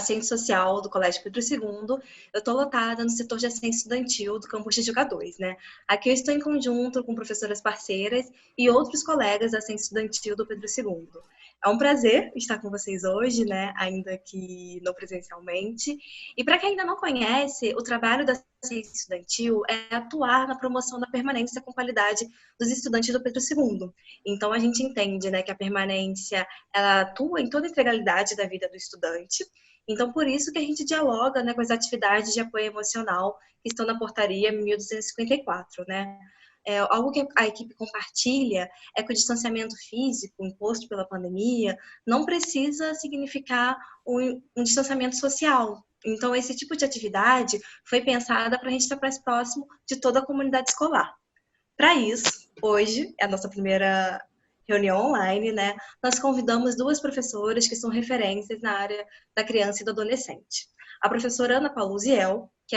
assistente social do Colégio Pedro II. Eu estou lotada no setor de assistência estudantil do campus de Tijuca 2, né? Aqui eu estou em conjunto com professoras parceiras e outros colegas da assistência estudantil do Pedro II. É um prazer estar com vocês hoje, né? Ainda que não presencialmente. E para quem ainda não conhece, o trabalho da assistência estudantil é atuar na promoção da permanência com qualidade dos estudantes do Pedro II. Então, a gente entende, né, que a permanência ela atua em toda a integralidade da vida do estudante. Então, por isso que a gente dialoga, né, com as atividades de apoio emocional que estão na portaria 1254, né? Algo que a equipe compartilha é que o distanciamento físico imposto pela pandemia não precisa significar um distanciamento social. Então, esse tipo de atividade foi pensada para a gente estar mais próximo de toda a comunidade escolar. Para isso, hoje é a nossa primeira reunião online, né? Nós convidamos duas professoras que são referências na área da criança e do adolescente. A professora Ana Paluziel, que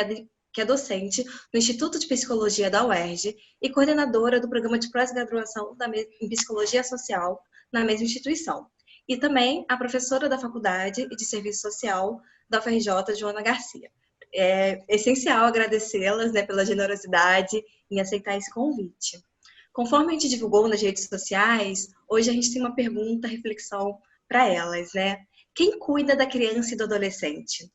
é docente no Instituto de Psicologia da UERJ e coordenadora do programa de pós-graduação em Psicologia Social na mesma instituição. E também a professora da Faculdade de Serviço Social da UFRJ, Joana Garcia. É essencial agradecê-las, né, pela generosidade em aceitar esse convite. Conforme a gente divulgou nas redes sociais, hoje a gente tem uma pergunta, reflexão para elas, né? Quem cuida da criança e do adolescente?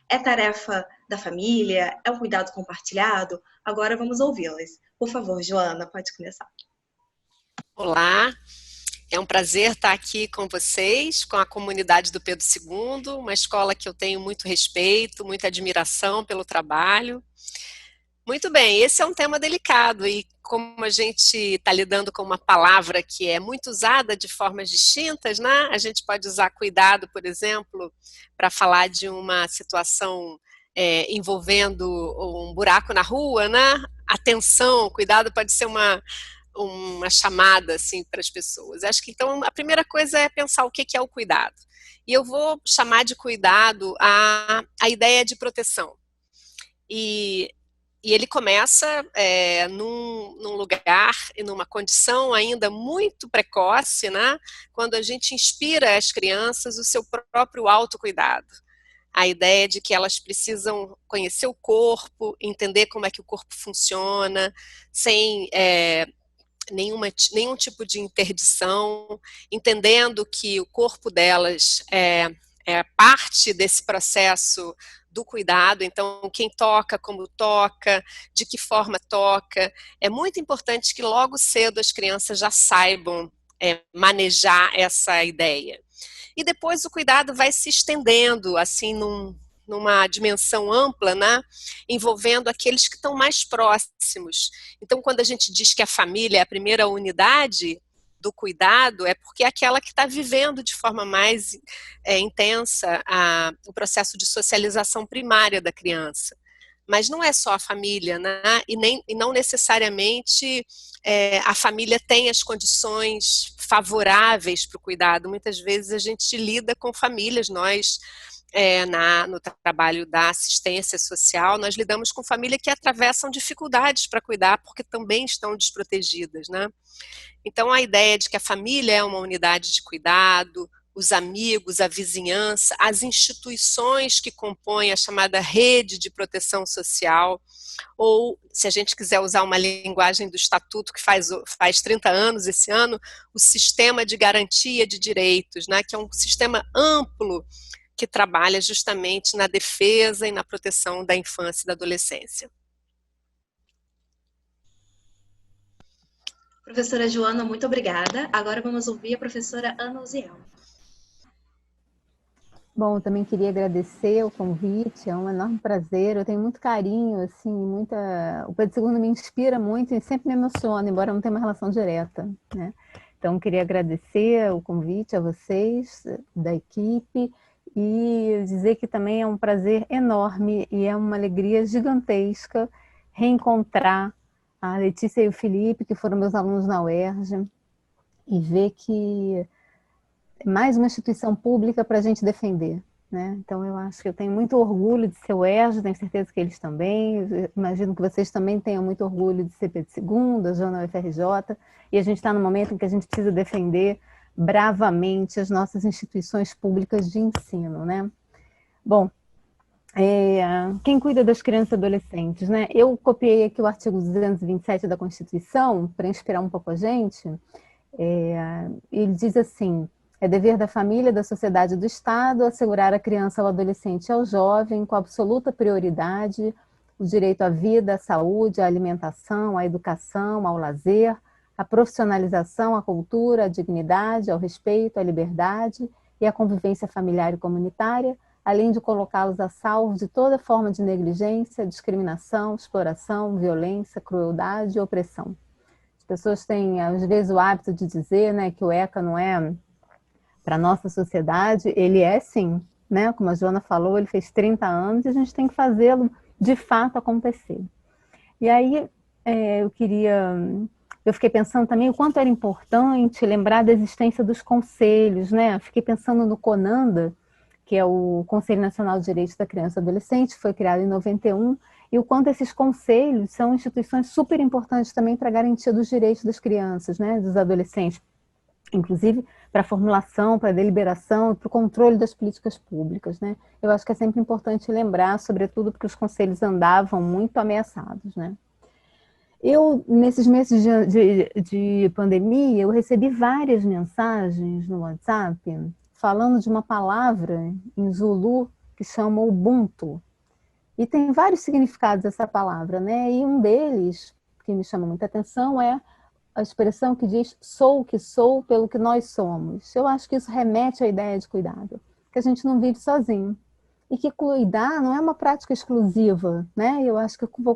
É tarefa da família? É um cuidado compartilhado? Agora vamos ouvi-las. Por favor, Joana, pode começar. Olá, é um prazer estar aqui com vocês, com a comunidade do Pedro II, uma escola que eu tenho muito respeito, muita admiração pelo trabalho. Muito bem, esse é um tema delicado e como a gente está lidando com uma palavra que é muito usada de formas distintas, né? A gente pode usar cuidado, por exemplo, para falar de uma situação envolvendo um buraco na rua, né? Atenção, cuidado pode ser uma chamada assim, para as pessoas. Acho que então a primeira coisa é pensar o que é o cuidado. E eu vou chamar de cuidado a ideia de proteção. E ele começa num lugar e numa condição ainda muito precoce, né? Quando a gente inspira às crianças o seu próprio autocuidado. A ideia de que elas precisam conhecer o corpo, entender como é que o corpo funciona, sem nenhum tipo de interdição, entendendo que o corpo delas é parte desse processo do cuidado, então quem toca, como toca, de que forma toca. É muito importante que logo cedo as crianças já saibam manejar essa ideia. E depois o cuidado vai se estendendo, assim, numa dimensão ampla, né, envolvendo aqueles que estão mais próximos. Então, quando a gente diz que a família é a primeira unidade do cuidado, é porque é aquela que está vivendo de forma mais intensa o processo de socialização primária da criança. Mas não é só a família, né? E não necessariamente a família tem as condições favoráveis para o cuidado. Muitas vezes a gente lida com famílias, nós no trabalho da assistência social, nós lidamos com famílias que atravessam dificuldades para cuidar porque também estão desprotegidas, né? Então a ideia de que a família é uma unidade de cuidado, os amigos, a vizinhança, as instituições que compõem a chamada rede de proteção social, ou, se a gente quiser usar uma linguagem do Estatuto que faz 30 anos esse ano, o sistema de garantia de direitos, né, que é um sistema amplo que trabalha justamente na defesa e na proteção da infância e da adolescência. Professora Joana, muito obrigada. Agora vamos ouvir a professora Ana Uziel. Bom, eu também queria agradecer o convite, é um enorme prazer, eu tenho muito carinho, assim, o Pedro II me inspira muito e sempre me emociona, embora eu não tenha uma relação direta, né? Então, queria agradecer o convite a vocês, da equipe, e dizer que também é um prazer enorme e é uma alegria gigantesca reencontrar a Letícia e o Felipe, que foram meus alunos na UERJ, e ver que mais uma instituição pública para a gente defender, né? Então eu acho que eu tenho muito orgulho de ser UERJ, tenho certeza que eles também, eu imagino que vocês também tenham muito orgulho de ser Pedro II, a Joana UFRJ, e a gente está no momento em que a gente precisa defender bravamente as nossas instituições públicas de ensino, né? Bom, quem cuida das crianças e adolescentes, né? Eu copiei aqui o artigo 227 da Constituição para inspirar um pouco a gente. Ele diz assim: é dever da família, da sociedade e do Estado assegurar à criança, ao adolescente e ao jovem, com absoluta prioridade, o direito à vida, à saúde, à alimentação, à educação, ao lazer, à profissionalização, à cultura, à dignidade, ao respeito, à liberdade e à convivência familiar e comunitária, além de colocá-los a salvo de toda forma de negligência, discriminação, exploração, violência, crueldade e opressão. As pessoas têm, às vezes, o hábito de dizer, né, que o ECA não é para a nossa sociedade. Ele é sim, né? Como a Joana falou, ele fez 30 anos e a gente tem que fazê-lo de fato acontecer. E aí eu fiquei pensando também o quanto era importante lembrar da existência dos conselhos, né? Fiquei pensando no CONANDA, que é o Conselho Nacional de Direitos da Criança e Adolescente, foi criado em 91, e o quanto esses conselhos são instituições super importantes também para a garantia dos direitos das crianças, né, dos adolescentes, inclusive para a formulação, para a deliberação e para o controle das políticas públicas, né. Eu acho que é sempre importante lembrar, sobretudo porque os conselhos andavam muito ameaçados, né. Eu, nesses meses de pandemia, eu recebi várias mensagens no WhatsApp falando de uma palavra em Zulu que chama Ubuntu. E tem vários significados essa palavra, né? E um deles, que me chama muita atenção, é a expressão que diz sou o que sou pelo que nós somos. Eu acho que isso remete à ideia de cuidado, que a gente não vive sozinho. E que cuidar não é uma prática exclusiva, né? Eu acho que eu vou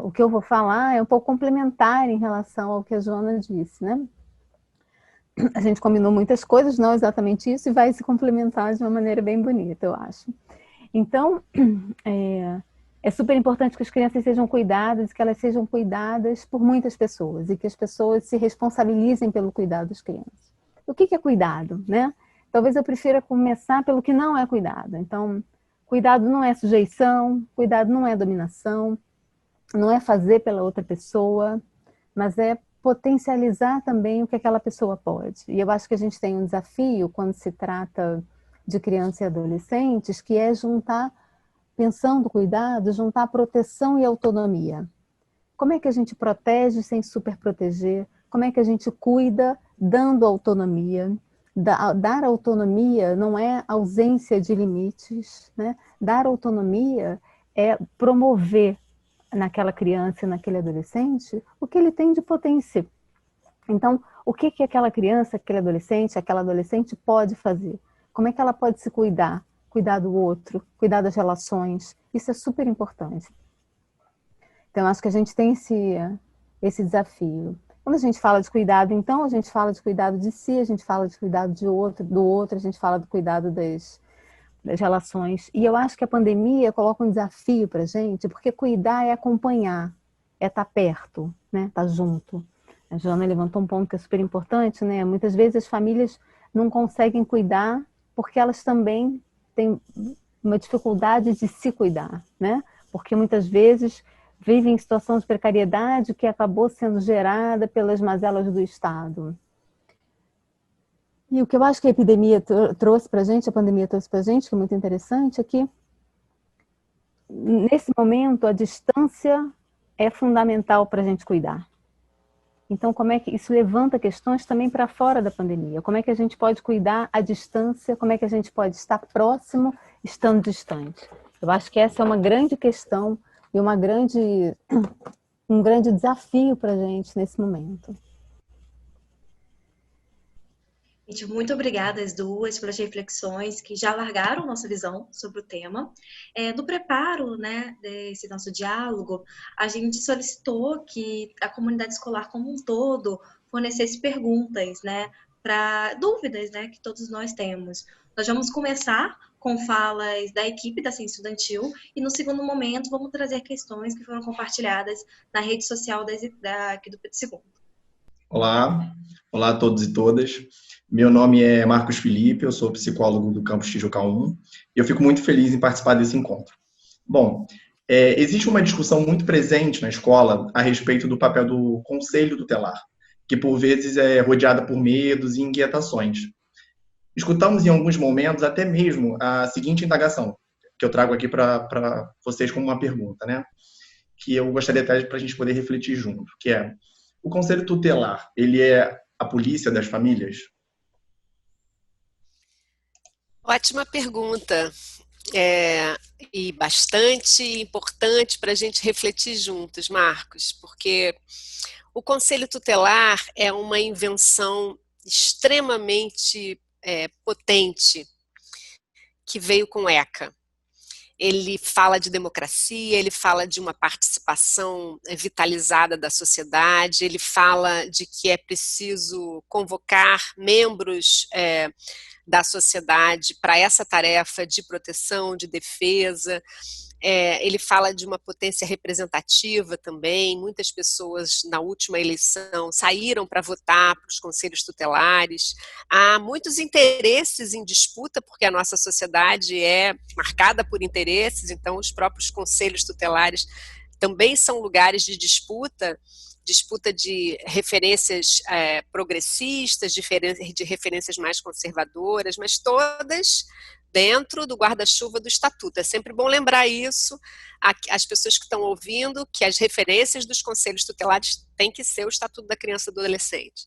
o que eu vou falar é um pouco complementar em relação ao que a Joana disse, né? A gente combinou muitas coisas, não exatamente isso, e vai se complementar de uma maneira bem bonita, eu acho. Então, é super importante que as crianças sejam cuidadas, que elas sejam cuidadas por muitas pessoas, e que as pessoas se responsabilizem pelo cuidado das crianças. O que é cuidado, né? Talvez eu prefira começar pelo que não é cuidado. Então, cuidado não é sujeição, cuidado não é dominação, não é fazer pela outra pessoa, mas é potencializar também o que aquela pessoa pode. E eu acho que a gente tem um desafio quando se trata de crianças e adolescentes, que é juntar, pensando cuidado, juntar proteção e autonomia. Como é que a gente protege sem superproteger? Como é que a gente cuida dando autonomia? Dar autonomia não é ausência de limites, né? Dar autonomia é promover naquela criança e naquele adolescente o que ele tem de potência. Então, o que aquela criança, aquele adolescente, aquela adolescente pode fazer? Como é que ela pode se cuidar? Cuidar do outro, cuidar das relações. Isso é super importante. Então, acho que a gente tem esse desafio. Quando a gente fala de cuidado, então, a gente fala de cuidado de si, a gente fala de cuidado do outro, a gente fala do cuidado das relações. E eu acho que a pandemia coloca um desafio para a gente, porque cuidar é acompanhar, é estar perto, né? Estar junto. A Joana levantou um ponto que é super importante, né? Muitas vezes as famílias não conseguem cuidar porque elas também têm uma dificuldade de se cuidar, né? Porque muitas vezes vivem em situação de precariedade que acabou sendo gerada pelas mazelas do Estado. E o que eu acho que a epidemia trouxe para a gente, a pandemia trouxe para a gente, que é muito interessante, é que nesse momento a distância é fundamental para a gente cuidar. Então, como é que isso levanta questões também para fora da pandemia? Como é que a gente pode cuidar à distância? Como é que a gente pode estar próximo, estando distante? Eu acho que essa é uma grande questão e um grande desafio para a gente nesse momento. Gente, muito obrigada às duas pelas reflexões que já alargaram nossa visão sobre o tema. No preparo, né, desse nosso diálogo, a gente solicitou que a comunidade escolar como um todo fornecesse perguntas, né, para dúvidas, né, que todos nós temos. Nós vamos começar com falas da equipe da Ciência Estudantil e no segundo momento vamos trazer questões que foram compartilhadas na rede social aqui do Pedro II. Olá a todos e todas. Meu nome é Marcos Felipe, eu sou psicólogo do campus Tijuca 1 e eu fico muito feliz em participar desse encontro. Bom, existe uma discussão muito presente na escola a respeito do papel do conselho tutelar, que por vezes é rodeada por medos e inquietações. Escutamos em alguns momentos até mesmo a seguinte indagação, que eu trago aqui para vocês como uma pergunta, né? Que eu gostaria até para a gente poder refletir junto, que é: o conselho tutelar, ele é a polícia das famílias? Ótima pergunta. E bastante importante para a gente refletir juntos, Marcos, porque o conselho tutelar é uma invenção extremamente potente que veio com ECA. Ele fala de democracia, ele fala de uma participação vitalizada da sociedade, ele fala de que é preciso convocar membros da sociedade para essa tarefa de proteção, de defesa. Ele fala de uma potência representativa também. Muitas pessoas na última eleição saíram para votar para os conselhos tutelares. Há muitos interesses em disputa, porque a nossa sociedade é marcada por interesses, então os próprios conselhos tutelares também são lugares de disputa de referências progressistas, de referências mais conservadoras, mas todas dentro do guarda-chuva do estatuto. É sempre bom lembrar isso, as pessoas que estão ouvindo, que as referências dos conselhos tutelares têm que ser o Estatuto da Criança e do Adolescente.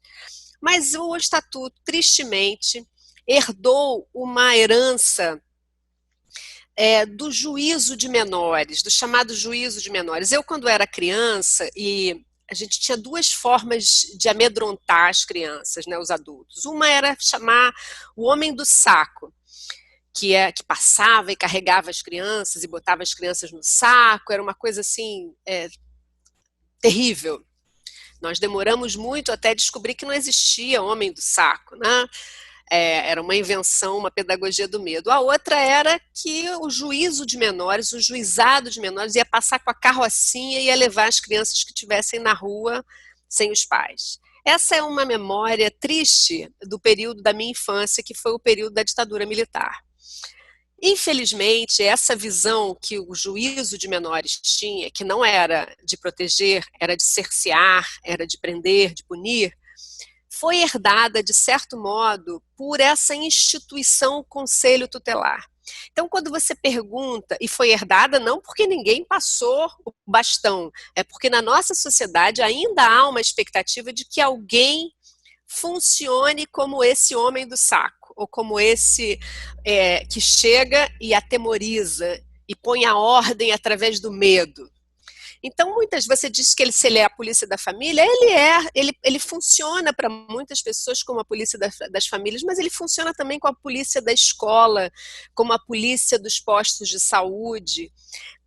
Mas o estatuto, tristemente, herdou uma herança do juízo de menores, do chamado juízo de menores. Eu, quando era criança, e a gente tinha duas formas de amedrontar as crianças, né, os adultos. Uma era chamar o homem do saco, que passava e carregava as crianças e botava as crianças no saco. Era uma coisa assim terrível. Nós demoramos muito até descobrir que não existia homem do saco, né? Era uma invenção, uma pedagogia do medo. A outra era que o juízo de menores, o juizado de menores ia passar com a carrocinha e ia levar as crianças que estivessem na rua sem os pais. Essa é uma memória triste do período da minha infância, que foi o período da ditadura militar. Infelizmente, essa visão que o juízo de menores tinha, que não era de proteger, era de cercear, era de prender, de punir, foi herdada, de certo modo, por essa instituição Conselho Tutelar. Então, quando você pergunta, e foi herdada não porque ninguém passou o bastão, é porque na nossa sociedade ainda há uma expectativa de que alguém funcione como esse homem do saco, ou como esse que chega e atemoriza e põe a ordem através do medo. Então, você diz que se ele é a polícia da família, ele funciona para muitas pessoas como a polícia das famílias, mas ele funciona também com a polícia da escola, como a polícia dos postos de saúde.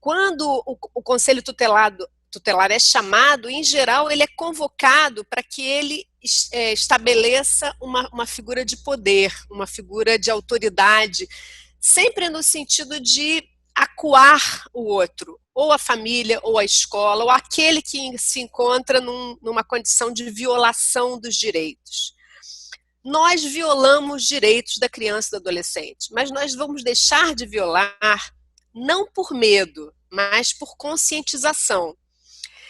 Quando o conselho tutelar é chamado, em geral, ele é convocado para que ele estabeleça uma figura de poder, uma figura de autoridade, sempre no sentido de acuar o outro, ou a família, ou a escola, ou aquele que se encontra numa condição de violação dos direitos. Nós violamos direitos da criança e do adolescente, mas nós vamos deixar de violar não por medo, mas por conscientização.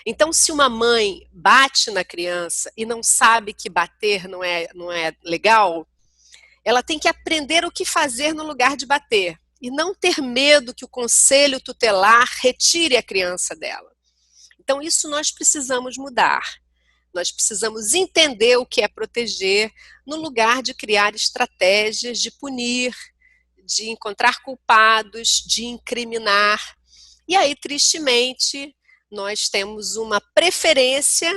Então, se uma mãe bate na criança e não sabe que bater não é legal, ela tem que aprender o que fazer no lugar de bater e não ter medo que o conselho tutelar retire a criança dela. Então, isso nós precisamos mudar. Nós precisamos entender o que é proteger no lugar de criar estratégias de punir, de encontrar culpados, de incriminar. E aí, tristemente, nós temos uma preferência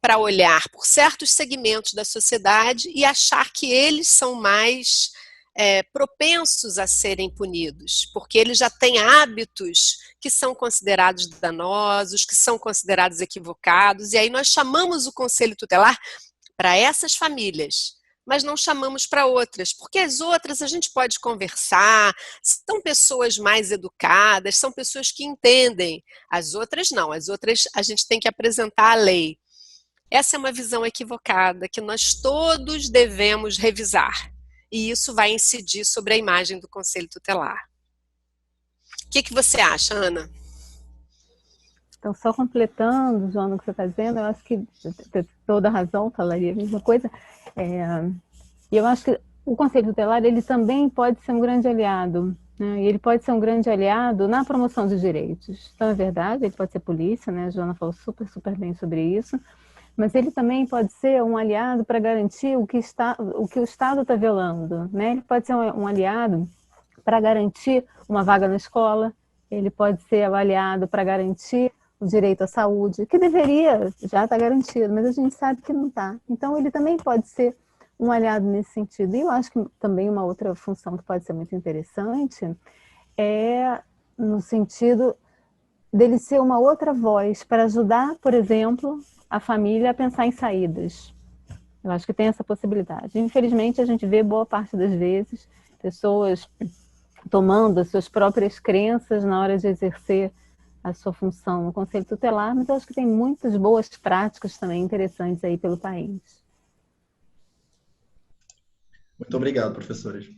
para olhar por certos segmentos da sociedade e achar que eles são mais propensos a serem punidos, porque eles já têm hábitos que são considerados danosos, que são considerados equivocados, e aí nós chamamos o conselho tutelar para essas famílias, mas não chamamos para outras, porque as outras a gente pode conversar, são pessoas mais educadas, são pessoas que entendem, as outras não, as outras a gente tem que apresentar a lei. Essa é uma visão equivocada que nós todos devemos revisar. E isso vai incidir sobre a imagem do Conselho Tutelar. O que você acha, Ana? Então, só completando, Joana, o que você está dizendo, eu acho que toda razão falaria a mesma coisa. E eu acho que o Conselho Tutelar, ele também pode ser um grande aliado, né? E ele pode ser um grande aliado na promoção de direitos. Então, é verdade, ele pode ser polícia, né? A Joana falou super, super bem sobre isso, mas ele também pode ser um aliado para garantir o que o Estado está violando, né? Ele pode ser um aliado para garantir uma vaga na escola, ele pode ser aliado para garantir o direito à saúde, que deveria já estar garantido, mas a gente sabe que não está. Então, ele também pode ser um aliado nesse sentido. E eu acho que também uma outra função que pode ser muito interessante é no sentido dele ser uma outra voz para ajudar, por exemplo, a família a pensar em saídas. Eu acho que tem essa possibilidade. Infelizmente, a gente vê boa parte das vezes pessoas tomando as suas próprias crenças na hora de exercer a sua função no Conselho Tutelar, mas eu acho que tem muitas boas práticas também interessantes aí pelo país. Muito obrigado, professores.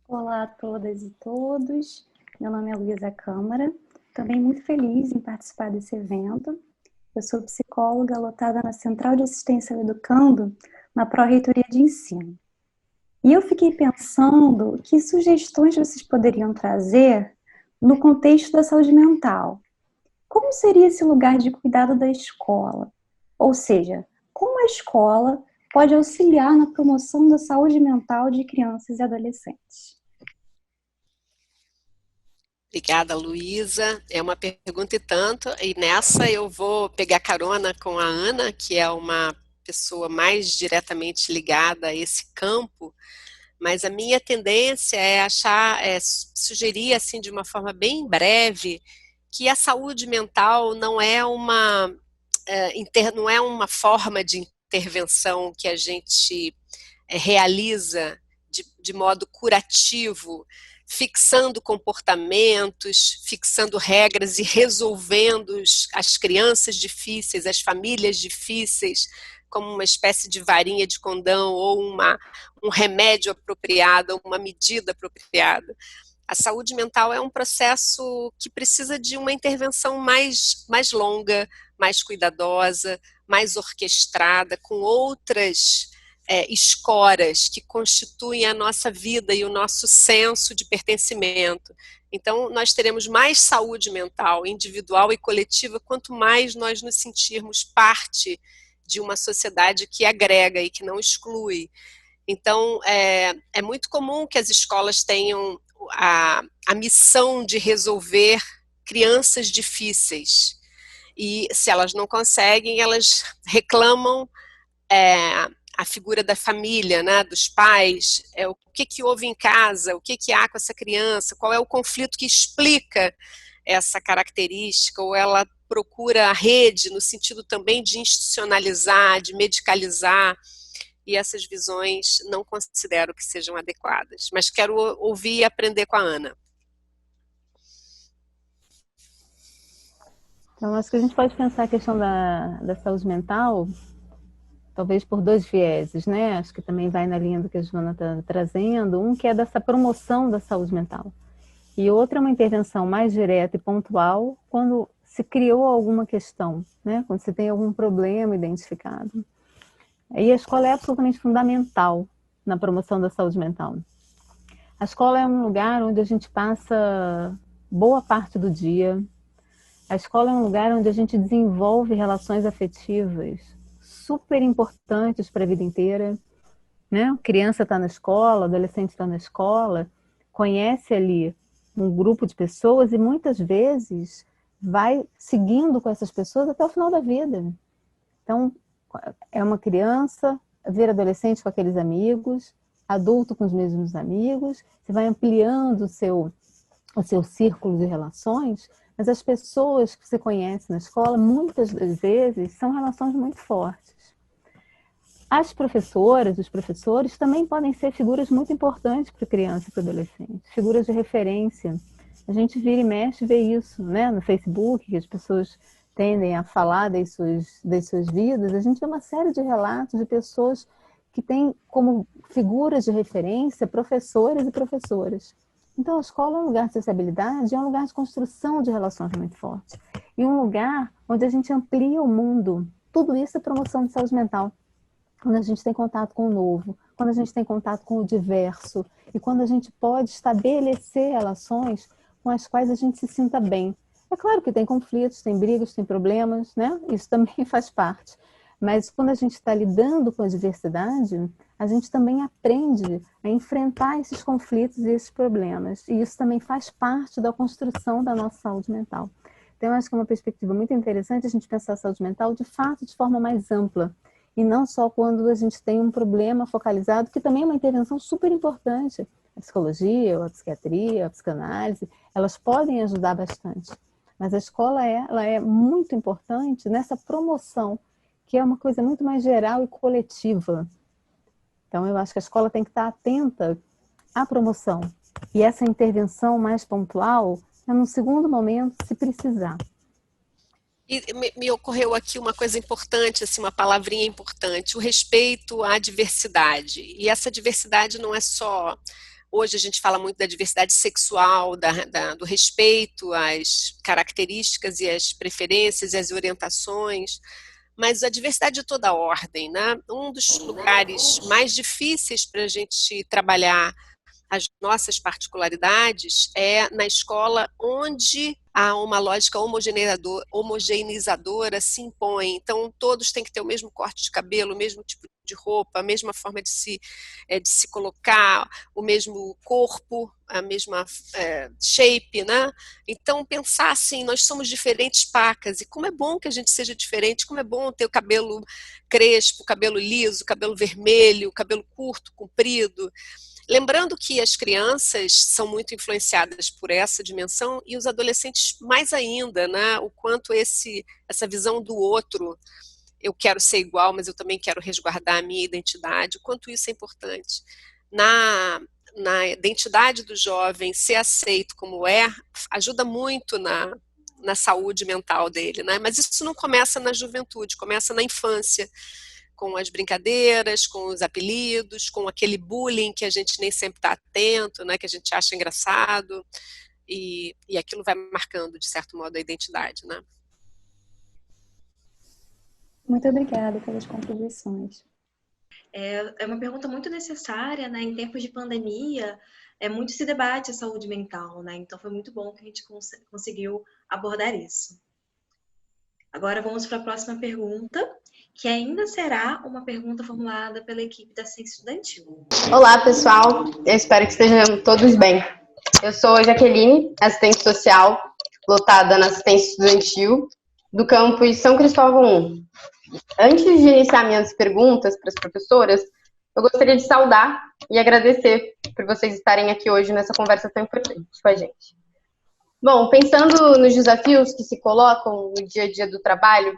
Olá a todas e todos. Meu nome é Luísa Câmara. Também muito feliz em participar desse evento. Eu sou psicóloga lotada na Central de Assistência ao Educando, na Pró-Reitoria de Ensino. E eu fiquei pensando que sugestões vocês poderiam trazer no contexto da saúde mental. Como seria esse lugar de cuidado da escola? Ou seja, como a escola pode auxiliar na promoção da saúde mental de crianças e adolescentes? Obrigada, Luísa. É uma pergunta e tanto, e nessa eu vou pegar carona com a Ana, que é uma pessoa mais diretamente ligada a esse campo, mas a minha tendência é sugerir assim de uma forma bem breve que a saúde mental não é não é uma forma de intervenção que a gente realiza de modo curativo, fixando comportamentos, fixando regras e resolvendo as crianças difíceis, as famílias difíceis, como uma espécie de varinha de condão ou um remédio apropriado, uma medida apropriada. A saúde mental é um processo que precisa de uma intervenção mais longa, mais cuidadosa, mais orquestrada, com outras escoras que constituem a nossa vida e o nosso senso de pertencimento. Então, nós teremos mais saúde mental, individual e coletiva, quanto mais nós nos sentirmos parte de uma sociedade que agrega e que não exclui. Então, é muito comum que as escolas tenham a missão de resolver crianças difíceis. E se elas não conseguem, elas reclamam a figura da família, né, dos pais, o que houve em casa, o que há com essa criança, qual é o conflito que explica essa característica, ou ela procura a rede no sentido também de institucionalizar, de medicalizar, e essas visões não considero que sejam adequadas. Mas quero ouvir e aprender com a Ana. Então, acho que a gente pode pensar a questão da saúde mental, talvez por dois vieses, né? Acho que também vai na linha do que a Joana está trazendo. Um que é dessa promoção da saúde mental. E outro é uma intervenção mais direta e pontual quando se criou alguma questão, né? Quando se tem algum problema identificado. E a escola é absolutamente fundamental na promoção da saúde mental. A escola é um lugar onde a gente passa boa parte do dia. A escola é um lugar onde a gente desenvolve relações afetivas super importantes para a vida inteira, né? A criança está na escola, o adolescente está na escola, conhece ali um grupo de pessoas e muitas vezes vai seguindo com essas pessoas até o final da vida. Então, é uma criança, vira adolescente com aqueles amigos, adulto com os mesmos amigos, você vai ampliando o seu círculo de relações, mas as pessoas que você conhece na escola, muitas das vezes, são relações muito fortes. As professoras, os professores, também podem ser figuras muito importantes para a criança e para o adolescente, figuras de referência. A gente vira e mexe e vê isso, né? No Facebook, que as pessoas tendem a falar das suas vidas, a gente vê uma série de relatos de pessoas que têm como figuras de referência professores e professoras. Então, a escola é um lugar de sociabilidade, é um lugar de construção de relações muito fortes. E um lugar onde a gente amplia o mundo. Tudo isso é promoção de saúde mental. Quando a gente tem contato com o novo, quando a gente tem contato com o diverso e quando a gente pode estabelecer relações com as quais a gente se sinta bem. É claro que tem conflitos, tem brigas, tem problemas, né? Isso também faz parte. Mas quando a gente está lidando com a diversidade, a gente também aprende a enfrentar esses conflitos e esses problemas. E isso também faz parte da construção da nossa saúde mental. Então, eu acho que é uma perspectiva muito interessante a gente pensar a saúde mental, de fato, de forma mais ampla. E não só quando a gente tem um problema focalizado, que também é uma intervenção super importante. A psicologia, a psiquiatria, a psicanálise, elas podem ajudar bastante. Mas a escola ela é muito importante nessa promoção, que é uma coisa muito mais geral e coletiva. Então, eu acho que a escola tem que estar atenta à promoção. E essa intervenção mais pontual é num segundo momento, se precisar. E me ocorreu aqui uma coisa importante, assim, uma palavrinha importante, o respeito à diversidade. E essa diversidade não é só... Hoje a gente fala muito da diversidade sexual, do respeito às características e às preferências e às orientações, mas a diversidade de toda a ordem, né? Um dos lugares mais difíceis para a gente trabalhar as nossas particularidades é na escola onde há uma lógica homogeneizadora se impõe. Então, todos têm que ter o mesmo corte de cabelo, o mesmo tipo de roupa, a mesma forma de se colocar, o mesmo corpo, a mesma shape, né? Então, pensar assim, nós somos diferentes pacas, e como é bom que a gente seja diferente, como é bom ter o cabelo crespo, cabelo liso, cabelo vermelho, cabelo curto, comprido. Lembrando que as crianças são muito influenciadas por essa dimensão e os adolescentes mais ainda, né? O quanto essa visão do outro, eu quero ser igual, mas eu também quero resguardar a minha identidade, o quanto isso é importante. Na identidade do jovem, ser aceito como ajuda muito na saúde mental dele, né? Mas isso não começa na juventude, começa na infância, com as brincadeiras, com os apelidos, com aquele bullying que a gente nem sempre está atento, né, que a gente acha engraçado, e aquilo vai marcando, de certo modo, a identidade, né? Muito obrigada pelas contribuições. É uma pergunta muito necessária, né? Em tempos de pandemia, muito se debate a saúde mental, né? Então foi muito bom que a gente conseguiu abordar isso. Agora vamos para a próxima pergunta, que ainda será uma pergunta formulada pela equipe da Ciência Estudantil. Olá, pessoal. Eu espero que estejam todos bem. Eu sou a Jaqueline, assistente social, lotada na assistência estudantil do campus São Cristóvão I. Antes de iniciar minhas perguntas para as professoras, eu gostaria de saudar e agradecer por vocês estarem aqui hoje nessa conversa tão importante com a gente. Bom, pensando nos desafios que se colocam no dia a dia do trabalho,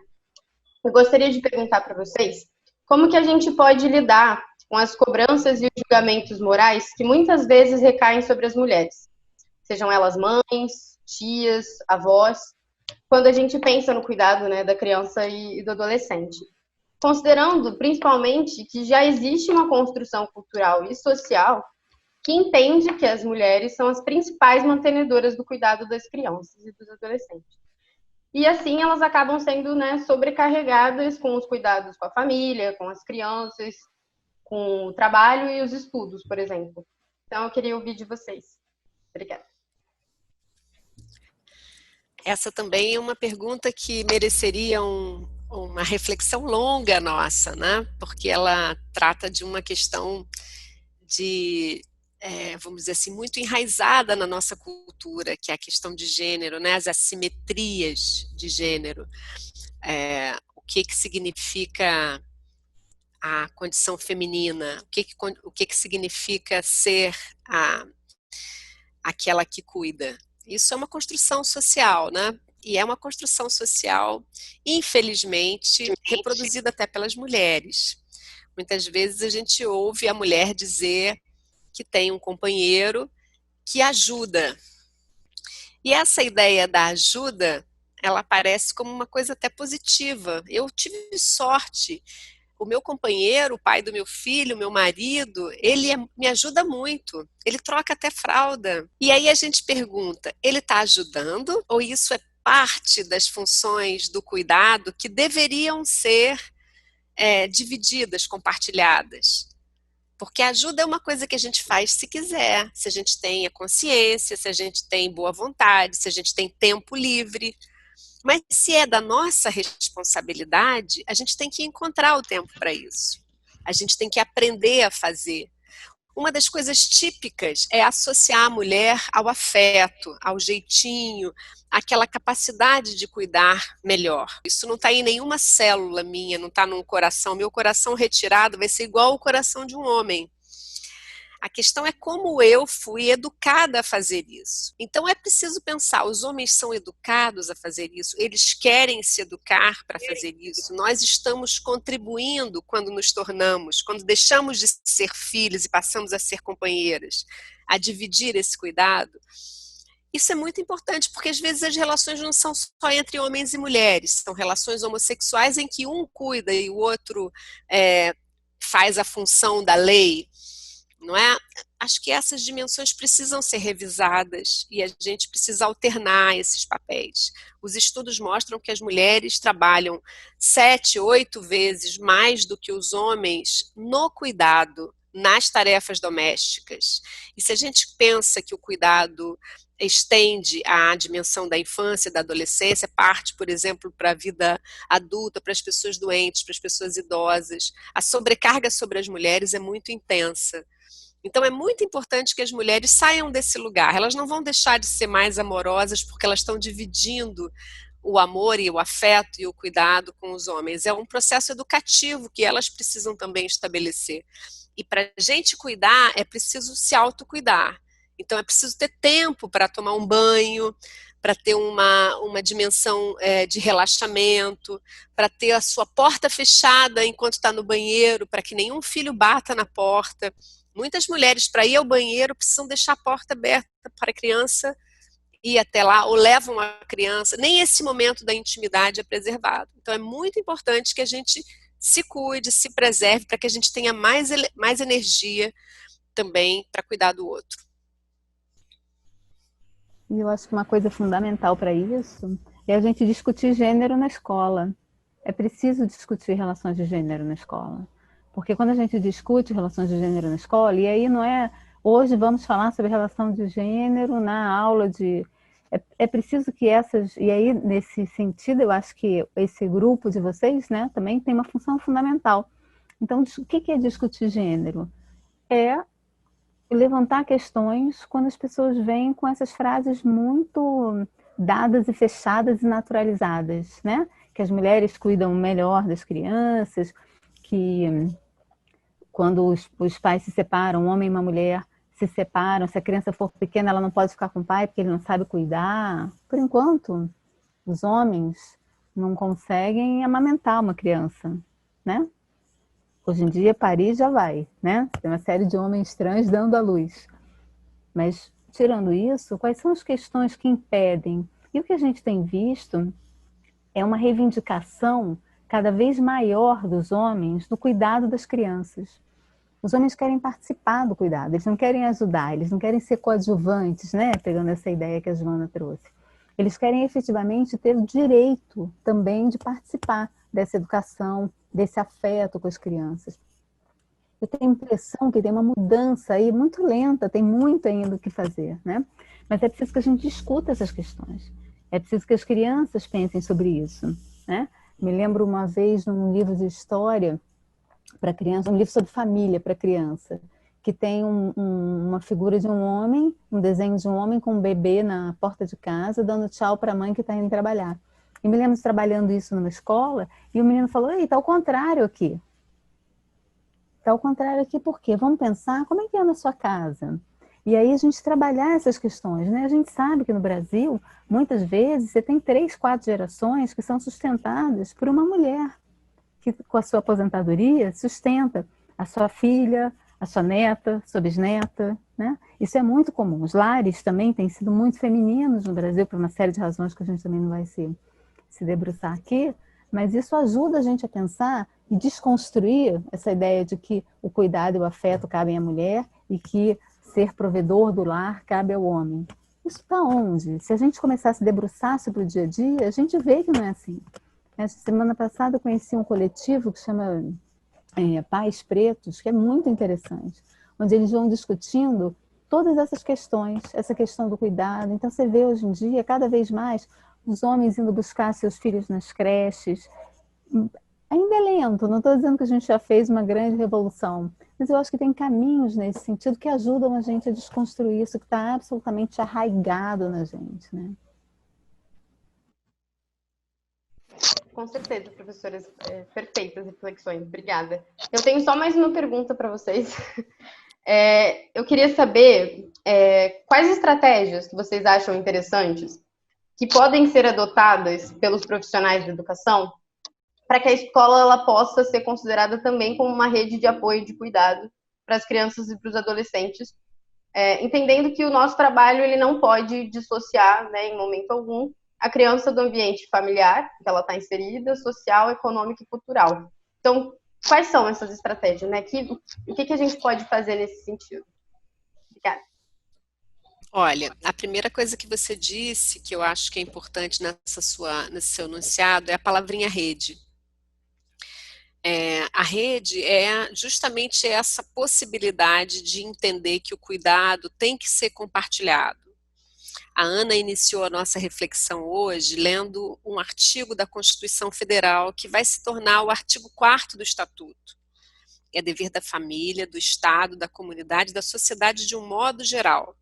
eu gostaria de perguntar para vocês como que a gente pode lidar com as cobranças e os julgamentos morais que muitas vezes recaem sobre as mulheres, sejam elas mães, tias, avós, quando a gente pensa no cuidado, né, da criança e do adolescente. Considerando, principalmente, que já existe uma construção cultural e social que entende que as mulheres são as principais mantenedoras do cuidado das crianças e dos adolescentes. E assim elas acabam sendo, né, sobrecarregadas com os cuidados com a família, com as crianças, com o trabalho e os estudos, por exemplo. Então, eu queria ouvir de vocês. Obrigada. Essa também é uma pergunta que mereceria uma reflexão longa nossa, né? Porque ela trata de uma questão vamos dizer assim, muito enraizada na nossa cultura, que é a questão de gênero, né? As assimetrias de gênero. O que significa a condição feminina, o que significa ser aquela que cuida. Isso é uma construção social, né? E é uma construção social, infelizmente, reproduzida até pelas mulheres. Muitas vezes a gente ouve a mulher dizer que tem um companheiro que ajuda. E essa ideia da ajuda, ela aparece como uma coisa até positiva. Eu tive sorte. O meu companheiro, o pai do meu filho, o meu marido, ele me ajuda muito. Ele troca até fralda. E aí a gente pergunta, ele está ajudando ou isso é parte das funções do cuidado que deveriam ser divididas, compartilhadas? Porque ajuda é uma coisa que a gente faz se quiser, se a gente tem a consciência, se a gente tem boa vontade, se a gente tem tempo livre. Mas se é da nossa responsabilidade, a gente tem que encontrar o tempo para isso. A gente tem que aprender a fazer. Uma das coisas típicas é associar a mulher ao afeto, ao jeitinho, àquela capacidade de cuidar melhor. Isso não está em nenhuma célula minha, não está num coração. Meu coração retirado vai ser igual ao coração de um homem. A questão é como eu fui educada a fazer isso. Então é preciso pensar, os homens são educados a fazer isso, eles querem se educar para fazer isso. Nós estamos contribuindo quando nos tornamos, quando deixamos de ser filhos e passamos a ser companheiras, a dividir esse cuidado. Isso é muito importante, porque às vezes as relações não são só entre homens e mulheres, são relações homossexuais em que um cuida e o outro faz a função da lei. Não é? Acho que essas dimensões precisam ser revisadas e a gente precisa alternar esses papéis. Os estudos mostram que as mulheres trabalham 7, 8 vezes mais do que os homens no cuidado, nas tarefas domésticas. E se a gente pensa que o cuidado estende à dimensão da infância, da adolescência, parte, por exemplo, para a vida adulta, para as pessoas doentes, para as pessoas idosas, a sobrecarga sobre as mulheres é muito intensa. Então é muito importante que as mulheres saiam desse lugar. Elas não vão deixar de ser mais amorosas porque elas estão dividindo o amor e o afeto e o cuidado com os homens. É um processo educativo que elas precisam também estabelecer. E para a gente cuidar, é preciso se autocuidar. Então é preciso ter tempo para tomar um banho, para ter uma dimensão de relaxamento, para ter a sua porta fechada enquanto está no banheiro, para que nenhum filho bata na porta. Muitas mulheres, para ir ao banheiro, precisam deixar a porta aberta para a criança ir até lá, ou levam a criança. Nem esse momento da intimidade é preservado. Então é muito importante que a gente se cuide, se preserve, para que a gente tenha mais energia também para cuidar do outro. E eu acho que uma coisa fundamental para isso é a gente discutir gênero na escola. É preciso discutir relações de gênero na escola. Porque quando a gente discute relações de gênero na escola, e aí não é, hoje vamos falar sobre relação de gênero na aula de... É preciso que essas... E aí, nesse sentido, eu acho que esse grupo de vocês, né, também tem uma função fundamental. Então, o que é discutir gênero? É levantar questões quando as pessoas vêm com essas frases muito dadas e fechadas e naturalizadas, né? Que as mulheres cuidam melhor das crianças, que quando os pais se separam, um homem e uma mulher se separam, se a criança for pequena, ela não pode ficar com o pai porque ele não sabe cuidar. Por enquanto, os homens não conseguem amamentar uma criança, né? Hoje em dia, Paris já vai, né? Tem uma série de homens trans dando à luz. Mas, tirando isso, quais são as questões que impedem? E o que a gente tem visto é uma reivindicação cada vez maior dos homens no cuidado das crianças. Os homens querem participar do cuidado, eles não querem ajudar, eles não querem ser coadjuvantes, né? Pegando essa ideia que a Joana trouxe. Eles querem efetivamente ter o direito também de participar dessa educação, desse afeto com as crianças. Eu tenho a impressão que tem uma mudança aí muito lenta, tem muito ainda o que fazer, né? Mas é preciso que a gente discuta essas questões. É preciso que as crianças pensem sobre isso, né? Me lembro uma vez num livro de história para criança, um livro sobre família para criança, que tem uma figura de um homem, um desenho de um homem com um bebê na porta de casa, dando tchau para a mãe que está indo trabalhar. E me lembro trabalhando isso numa escola, e o menino falou, ei, está ao contrário aqui. Está ao contrário aqui por quê? Vamos pensar como é que é na sua casa. E aí a gente trabalhar essas questões, né? A gente sabe que no Brasil, muitas vezes, você tem 3, 4 gerações que são sustentadas por uma mulher, que com a sua aposentadoria sustenta a sua filha, a sua neta, sua bisneta, né? Isso é muito comum. Os lares também têm sido muito femininos no Brasil, por uma série de razões que a gente também não vai se debruçar aqui, mas isso ajuda a gente a pensar e desconstruir essa ideia de que o cuidado e o afeto cabem à mulher e que ser provedor do lar cabe ao homem. Isso está onde? Se a gente começar a se debruçar sobre o dia a dia, a gente vê que não é assim. Essa semana passada eu conheci um coletivo que chama Pais Pretos, que é muito interessante, onde eles vão discutindo todas essas questões, essa questão do cuidado. Então você vê hoje em dia, cada vez mais, os homens indo buscar seus filhos nas creches. Ainda é lento, não estou dizendo que a gente já fez uma grande revolução, mas eu acho que tem caminhos nesse sentido que ajudam a gente a desconstruir isso que está absolutamente arraigado na gente, né? Com certeza, professoras, perfeitas reflexões, obrigada. Eu tenho só mais uma pergunta para vocês. Eu queria saber quais estratégias que vocês acham interessantes que podem ser adotadas pelos profissionais de educação para que a escola ela possa ser considerada também como uma rede de apoio e de cuidado para as crianças e para os adolescentes, entendendo que o nosso trabalho ele não pode dissociar, né, em momento algum, a criança do ambiente familiar, que ela está inserida, social, econômico e cultural. Então, quais são essas estratégias, né? O que a gente pode fazer nesse sentido? Obrigada. Olha, a primeira coisa que você disse, que eu acho que é importante nesse seu enunciado, é a palavrinha rede. A rede é justamente essa possibilidade de entender que o cuidado tem que ser compartilhado. A Ana iniciou a nossa reflexão hoje lendo um artigo da Constituição Federal que vai se tornar o artigo 4º do Estatuto. É dever da família, do Estado, da comunidade, da sociedade de um modo geral,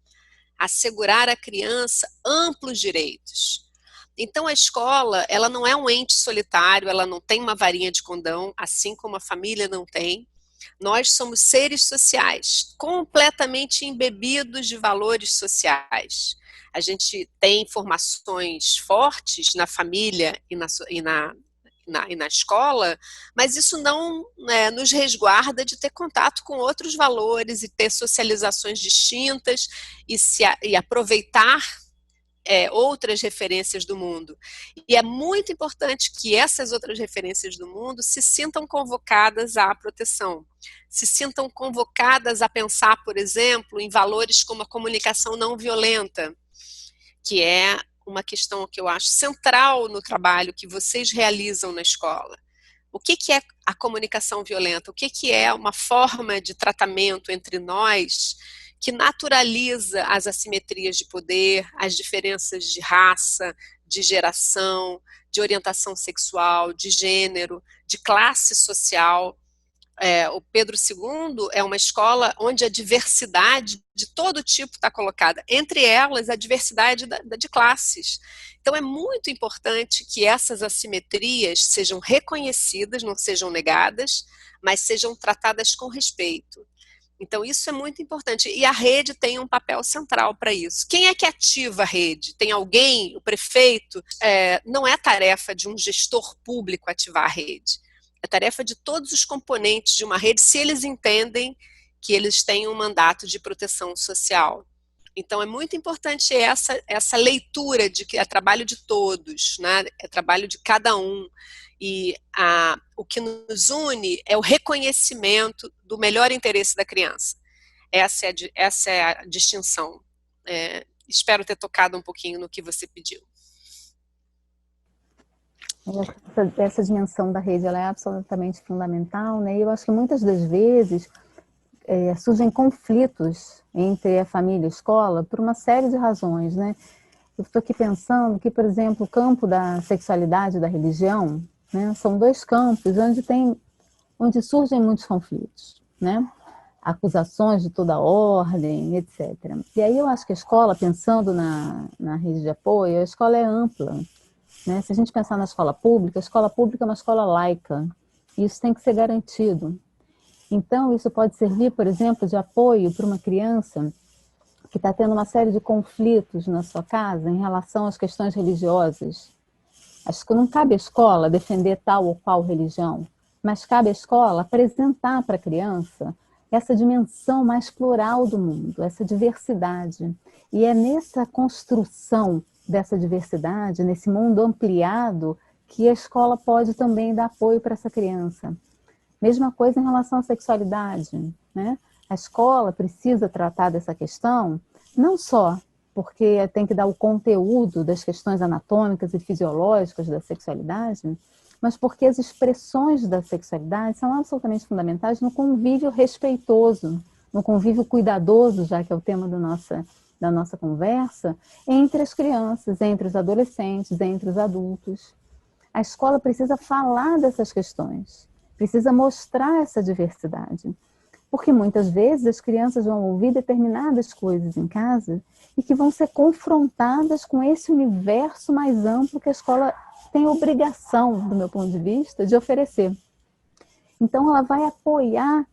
assegurar à criança amplos direitos. Então a escola, ela não é um ente solitário, ela não tem uma varinha de condão, assim como a família não tem. Nós somos seres sociais, completamente embebidos de valores sociais. A gente tem formações fortes na família e na escola, mas isso não nos resguarda de ter contato com outros valores e ter socializações distintas e aproveitar outras referências do mundo. E é muito importante que essas outras referências do mundo se sintam convocadas à proteção, se sintam convocadas a pensar, por exemplo, em valores como a comunicação não violenta, que é uma questão que eu acho central no trabalho que vocês realizam na escola. O que é a comunicação violenta? O que é uma forma de tratamento entre nós que naturaliza as assimetrias de poder, as diferenças de raça, de geração, de orientação sexual, de gênero, de classe social? O Pedro II é uma escola onde a diversidade de todo tipo está colocada, entre elas a diversidade de classes. Então é muito importante que essas assimetrias sejam reconhecidas, não sejam negadas, mas sejam tratadas com respeito. Então isso é muito importante, e a rede tem um papel central para isso. Quem é que ativa a rede? Tem alguém, o prefeito? Não é tarefa de um gestor público ativar a rede. É tarefa de todos os componentes de uma rede, se eles entendem que eles têm um mandato de proteção social. Então é muito importante essa leitura de que é trabalho de todos, né? É trabalho de cada um. E o que nos une é o reconhecimento do melhor interesse da criança. Essa é a distinção. Espero ter tocado um pouquinho no que você pediu. Essa dimensão da rede ela é absolutamente fundamental, né? E eu acho que muitas das vezes surgem conflitos entre a família e a escola por uma série de razões, né? Eu estou aqui pensando que, por exemplo, o campo da sexualidade e da religião, né, são dois campos onde surgem muitos conflitos, né? Acusações de toda ordem, etc. E aí eu acho que a escola, pensando na rede de apoio, a escola é ampla. Né? Se a gente pensar na escola pública é uma escola laica, e isso tem que ser garantido. Então, isso pode servir, por exemplo, de apoio para uma criança que está tendo uma série de conflitos na sua casa em relação às questões religiosas. Acho que não cabe à escola defender tal ou qual religião, mas cabe à escola apresentar para a criança essa dimensão mais plural do mundo, essa diversidade. E é nessa construção dessa diversidade, nesse mundo ampliado, que a escola pode também dar apoio para essa criança. Mesma coisa em relação à sexualidade, né? A escola precisa tratar dessa questão, não só porque tem que dar o conteúdo das questões anatômicas e fisiológicas da sexualidade, mas porque as expressões da sexualidade são absolutamente fundamentais no convívio respeitoso, no convívio cuidadoso, já que é o tema da nossa conversa, entre as crianças, entre os adolescentes, entre os adultos. A escola precisa falar dessas questões, precisa mostrar essa diversidade. Porque muitas vezes as crianças vão ouvir determinadas coisas em casa e que vão ser confrontadas com esse universo mais amplo que a escola tem obrigação, do meu ponto de vista, de oferecer. Então ela vai apoiar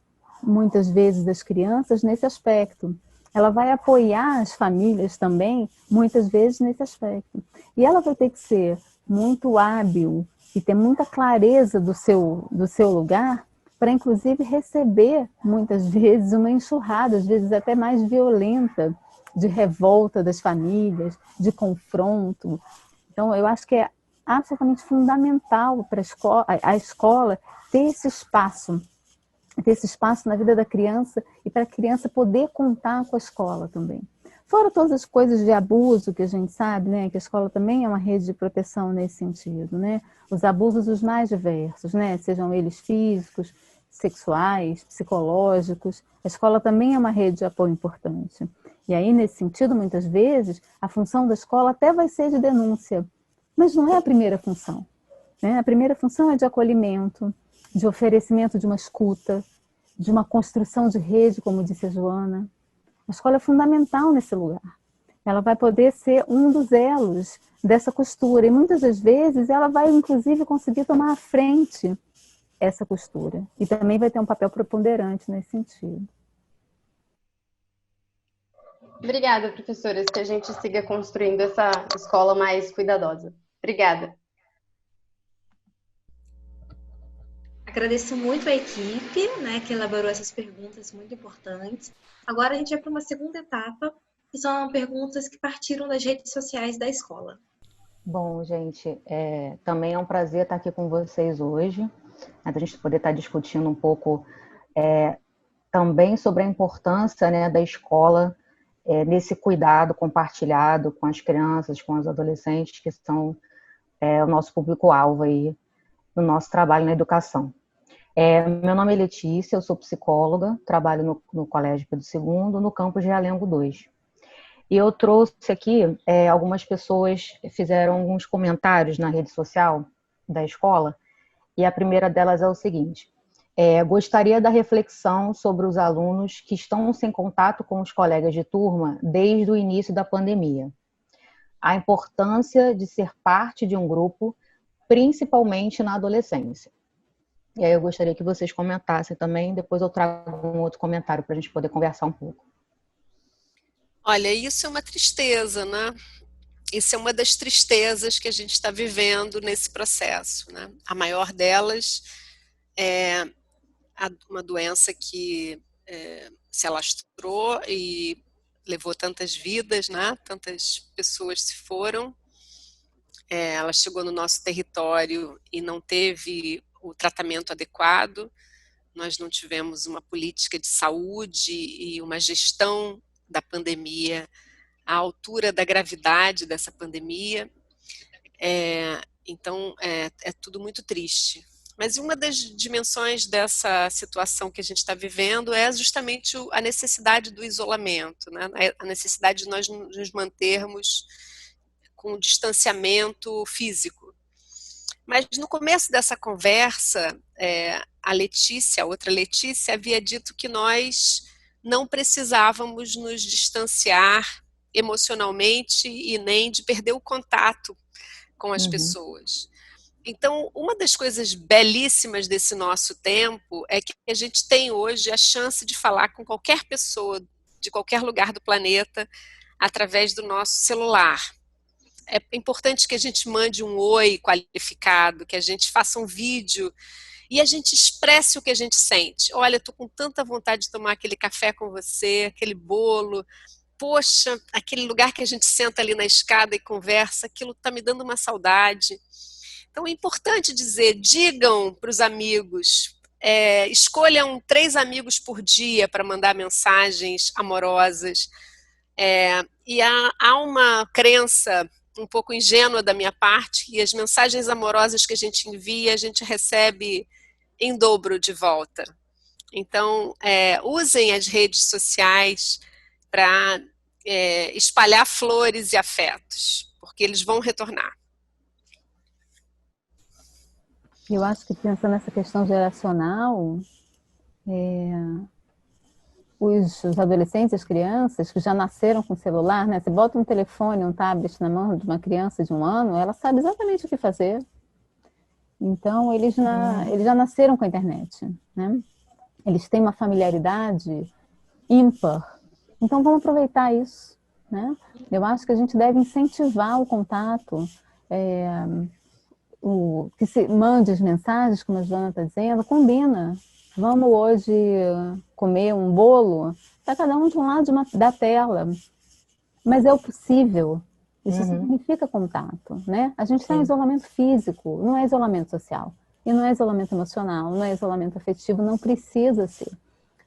muitas vezes as crianças nesse aspecto. Ela vai apoiar as famílias também, muitas vezes, nesse aspecto. E ela vai ter que ser muito hábil e ter muita clareza do seu lugar para, inclusive, receber, muitas vezes, uma enxurrada, às vezes até mais violenta, de revolta das famílias, de confronto. Então, eu acho que é absolutamente fundamental para a escola ter esse espaço na vida da criança e para a criança poder contar com a escola também. Fora todas as coisas de abuso que a gente sabe, né, que a escola também é uma rede de proteção nesse sentido, né? Os abusos os mais diversos, né, sejam eles físicos, sexuais, psicológicos. A escola também é uma rede de apoio importante. E aí, nesse sentido, muitas vezes, a função da escola até vai ser de denúncia, mas não é a primeira função, né? A primeira função é de acolhimento, de oferecimento de uma escuta, de uma construção de rede, como disse a Joana. A escola é fundamental nesse lugar. Ela vai poder ser um dos elos dessa costura. E muitas das vezes ela vai, inclusive, conseguir tomar à frente essa costura. E também vai ter um papel preponderante nesse sentido. Obrigada, professoras, que a gente siga construindo essa escola mais cuidadosa. Obrigada. Agradeço muito a equipe, né, que elaborou essas perguntas muito importantes. Agora a gente vai para uma segunda etapa, que são perguntas que partiram das redes sociais da escola. Bom, gente, também é um prazer estar aqui com vocês hoje, a gente poder estar discutindo um pouco também sobre a importância, né, da escola nesse cuidado compartilhado com as crianças, com os adolescentes, que são o nosso público-alvo aí no nosso trabalho na educação. Meu nome é Letícia, eu sou psicóloga, trabalho no Colégio Pedro II, no campus de Realengo 2. E eu trouxe aqui, algumas pessoas fizeram alguns comentários na rede social da escola, e a primeira delas é o seguinte: gostaria da reflexão sobre os alunos que estão sem contato com os colegas de turma desde o início da pandemia. A importância de ser parte de um grupo, principalmente na adolescência. E aí eu gostaria que vocês comentassem também, depois eu trago um outro comentário para a gente poder conversar um pouco. Olha, isso é uma tristeza, né? Isso é uma das tristezas que a gente está vivendo nesse processo, né? A maior delas é uma doença que se alastrou e levou tantas vidas, né? Tantas pessoas se foram. Ela chegou no nosso território e não teve o tratamento adequado. Nós não tivemos uma política de saúde e uma gestão da pandemia à altura da gravidade dessa pandemia. Então, é tudo muito triste. Mas uma das dimensões dessa situação que a gente está vivendo é justamente a necessidade do isolamento, né? A necessidade de nós nos mantermos com distanciamento físico. Mas no começo dessa conversa, a outra Letícia, havia dito que nós não precisávamos nos distanciar emocionalmente e nem de perder o contato com as pessoas. Então, uma das coisas belíssimas desse nosso tempo é que a gente tem hoje a chance de falar com qualquer pessoa de qualquer lugar do planeta através do nosso celular. É importante que a gente mande um oi qualificado, que a gente faça um vídeo e a gente expresse o que a gente sente. Olha, estou com tanta vontade de tomar aquele café com você, aquele bolo. Poxa, aquele lugar que a gente senta ali na escada e conversa, aquilo está me dando uma saudade. Então é importante dizer, digam para os amigos, escolham 3 amigos por dia para mandar mensagens amorosas. E há uma crença um pouco ingênua da minha parte, e as mensagens amorosas que a gente envia, a gente recebe em dobro de volta. Então, usem as redes sociais para espalhar flores e afetos, porque eles vão retornar. Eu acho que pensando nessa questão geracional, os adolescentes, as crianças que já nasceram com celular, né? Você bota um telefone, um tablet na mão de uma criança de 1 ano, ela sabe exatamente o que fazer. Então, eles já nasceram com a internet, né? Eles têm uma familiaridade ímpar. Então, vamos aproveitar isso, né? Eu acho que a gente deve incentivar o contato, que se mande as mensagens, como a Joana está dizendo, combina. Vamos hoje comer um bolo, está cada um de um lado da tela. Mas é o possível. Isso significa contato, né? A gente está em isolamento físico, não é isolamento social. E não é isolamento emocional, não é isolamento afetivo, não precisa ser.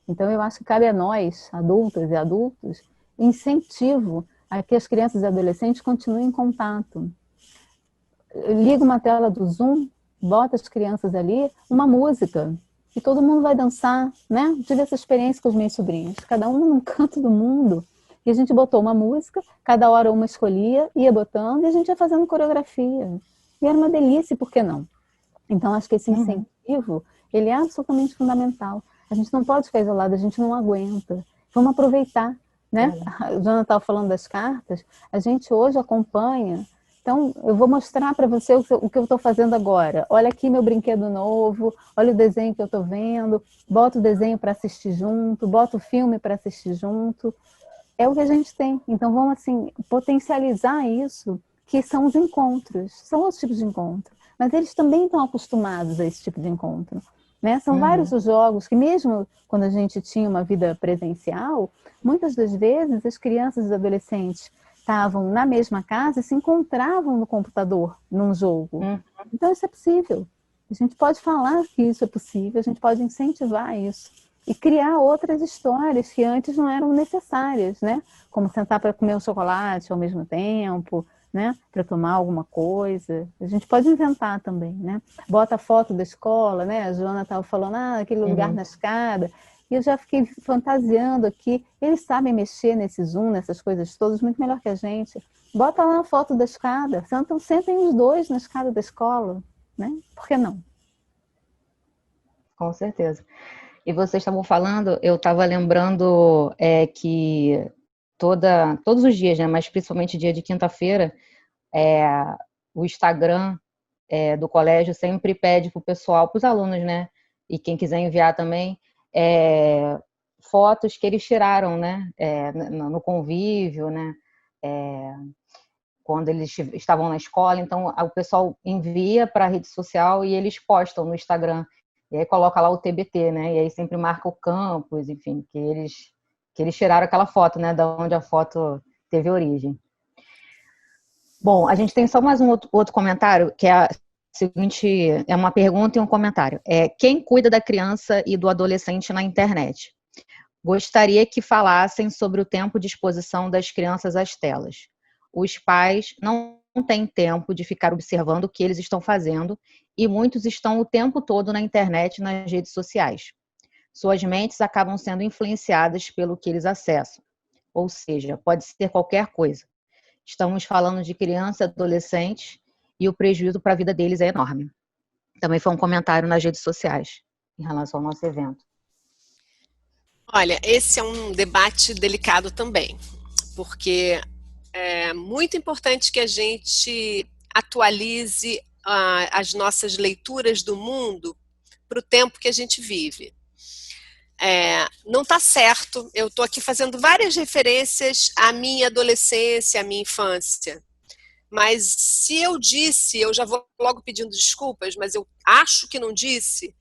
Então, eu acho que cabe a nós, adultas e adultos, incentivo a que as crianças e adolescentes continuem em contato. Liga uma tela do Zoom, bota as crianças ali, uma música, e todo mundo vai dançar, né? Tive essa experiência com os meus sobrinhos, cada um num canto do mundo, e a gente botou uma música, cada hora uma escolhia, ia botando, e a gente ia fazendo coreografia. E era uma delícia, por que não? Então, acho que esse incentivo, ele é absolutamente fundamental. A gente não pode ficar isolado, a gente não aguenta. Vamos aproveitar, né? A Joana estava falando das cartas, a gente hoje acompanha. Então, eu vou mostrar para você o que eu estou fazendo agora. Olha aqui meu brinquedo novo, olha o desenho que eu estou vendo, bota o desenho para assistir junto, bota o filme para assistir junto. É o que a gente tem. Então, vamos assim, potencializar isso, que são os encontros. São outros tipos de encontro. Mas eles também estão acostumados a esse tipo de encontro. Né? São vários os jogos que, mesmo quando a gente tinha uma vida presencial, muitas das vezes as crianças e os adolescentes estavam na mesma casa e se encontravam no computador, num jogo. Então, isso é possível. A gente pode falar que isso é possível, a gente pode incentivar isso. E criar outras histórias que antes não eram necessárias, né? Como sentar para comer um chocolate ao mesmo tempo, né? Para tomar alguma coisa. A gente pode inventar também, né? Bota a foto da escola, né? A Joana estava falando, aquele lugar na escada. E eu já fiquei fantasiando aqui. Eles sabem mexer nesse Zoom, nessas coisas todas, muito melhor que a gente. Bota lá a foto da escada. Sentem os dois na escada da escola, né? Por que não? Com certeza. E vocês estavam falando, eu estava lembrando que todos os dias, né, mas principalmente dia de quinta-feira, o Instagram do colégio sempre pede para o pessoal, para os alunos, né, e quem quiser enviar também, fotos que eles tiraram, né, no convívio, né, quando eles estavam na escola. Então, o pessoal envia para a rede social e eles postam no Instagram. E aí coloca lá o TBT, né? E aí sempre marca o campus, enfim, que eles tiraram aquela foto, né? Da onde a foto teve origem. Bom, a gente tem só mais um outro comentário, que é seguinte, é uma pergunta e um comentário. Quem cuida da criança e do adolescente na internet? Gostaria que falassem sobre o tempo de exposição das crianças às telas. Os pais não têm tempo de ficar observando o que eles estão fazendo e muitos estão o tempo todo na internet e nas redes sociais. Suas mentes acabam sendo influenciadas pelo que eles acessam. Ou seja, pode ser qualquer coisa. Estamos falando de criança e adolescente e o prejuízo para a vida deles é enorme. Também foi um comentário nas redes sociais em relação ao nosso evento. Olha, esse é um debate delicado também, porque é muito importante que a gente atualize as nossas leituras do mundo para o tempo que a gente vive. Não está certo, eu estou aqui fazendo várias referências à minha adolescência, à minha infância, mas se eu disse, eu já vou logo pedindo desculpas, mas eu acho que não disse,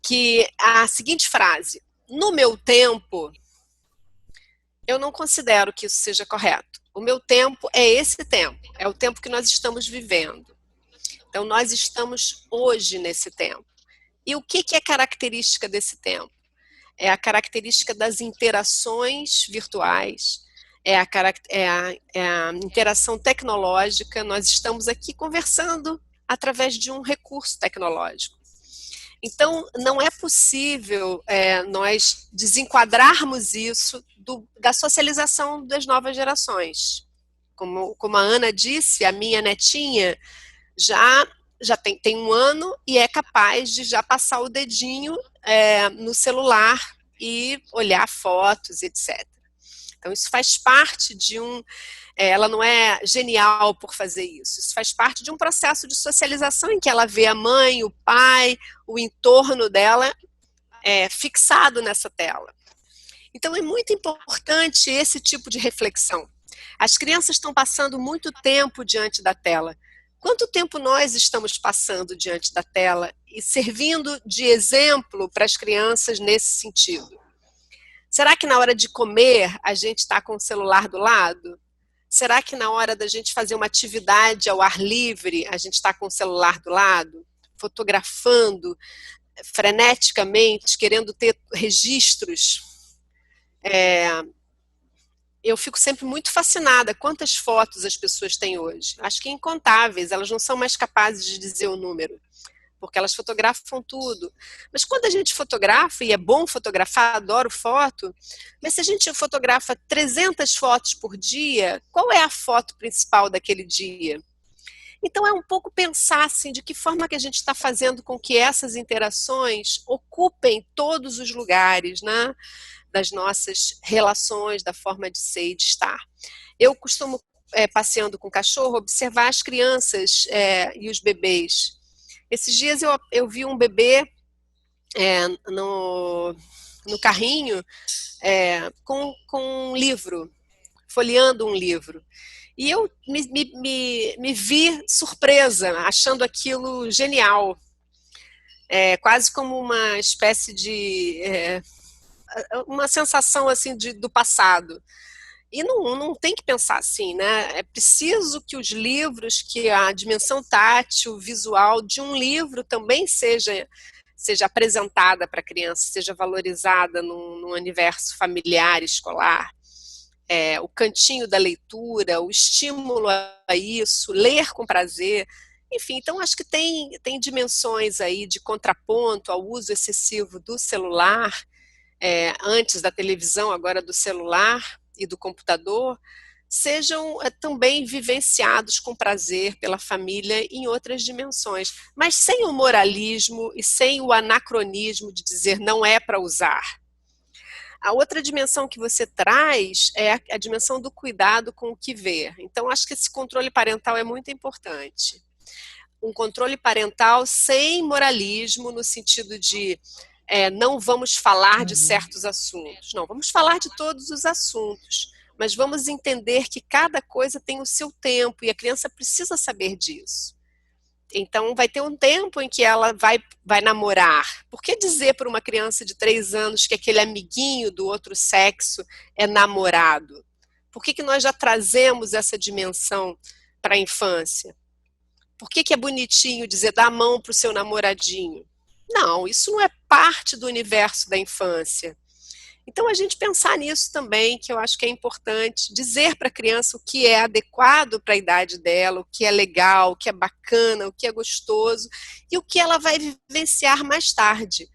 que a seguinte frase: no meu tempo, eu não considero que isso seja correto. O meu tempo é esse tempo, é o tempo que nós estamos vivendo. Então, nós estamos hoje nesse tempo. E o que é característica desse tempo? É a característica das interações virtuais, é a interação tecnológica. Nós estamos aqui conversando através de um recurso tecnológico. Então, não é possível nós desenquadrarmos isso da socialização das novas gerações. Como a Ana disse, a minha netinha já tem 1 ano e é capaz de já passar o dedinho no celular e olhar fotos, etc. Então, isso faz parte de ela não é genial por fazer isso. Isso faz parte de um processo de socialização em que ela vê a mãe, o pai, o entorno dela fixado nessa tela. Então, é muito importante esse tipo de reflexão. As crianças estão passando muito tempo diante da tela. Quanto tempo nós estamos passando diante da tela e servindo de exemplo para as crianças nesse sentido? Será que na hora de comer a gente está com o celular do lado? Será que na hora da gente fazer uma atividade ao ar livre a gente está com o celular do lado? Fotografando freneticamente, querendo ter registros? Eu fico sempre muito fascinada quantas fotos as pessoas têm hoje. Acho que incontáveis, elas não são mais capazes de dizer o número, porque elas fotografam tudo. Mas quando a gente fotografa, e é bom fotografar, adoro foto, mas se a gente fotografa 300 fotos por dia, qual é a foto principal daquele dia? Então é um pouco pensar assim, de que forma que a gente está fazendo com que essas interações ocupem todos os lugares, né, das nossas relações, da forma de ser e de estar. Eu costumo, passeando com o cachorro, observar as crianças e os bebês. Esses dias eu vi um bebê no carrinho com um livro, folheando um livro. E eu me vi surpresa, achando aquilo genial. Quase como uma espécie de... uma sensação assim do passado. E não tem que pensar assim, né? É preciso que os livros, que a dimensão tátil, visual de um livro também seja apresentada para a criança, seja valorizada num universo familiar, escolar. O cantinho da leitura, o estímulo a isso, ler com prazer. Enfim, então acho que tem dimensões aí de contraponto ao uso excessivo do celular, antes da televisão, agora do celular e do computador, sejam também vivenciados com prazer pela família em outras dimensões, mas sem o moralismo e sem o anacronismo de dizer não é para usar. A outra dimensão que você traz é a dimensão do cuidado com o que vê. Então, acho que esse controle parental é muito importante. Um controle parental sem moralismo, no sentido de não vamos falar de certos assuntos. Não, vamos falar de todos os assuntos, mas vamos entender que cada coisa tem o seu tempo e a criança precisa saber disso. Então, vai ter um tempo em que ela vai namorar. Por que dizer para uma criança de 3 anos que aquele amiguinho do outro sexo é namorado? Por que nós já trazemos essa dimensão para a infância? Por que é bonitinho dizer dá a mão para o seu namoradinho? Não, isso não é parte do universo da infância. Então, a gente pensar nisso também, que eu acho que é importante, dizer para a criança o que é adequado para a idade dela, o que é legal, o que é bacana, o que é gostoso e o que ela vai vivenciar mais tarde.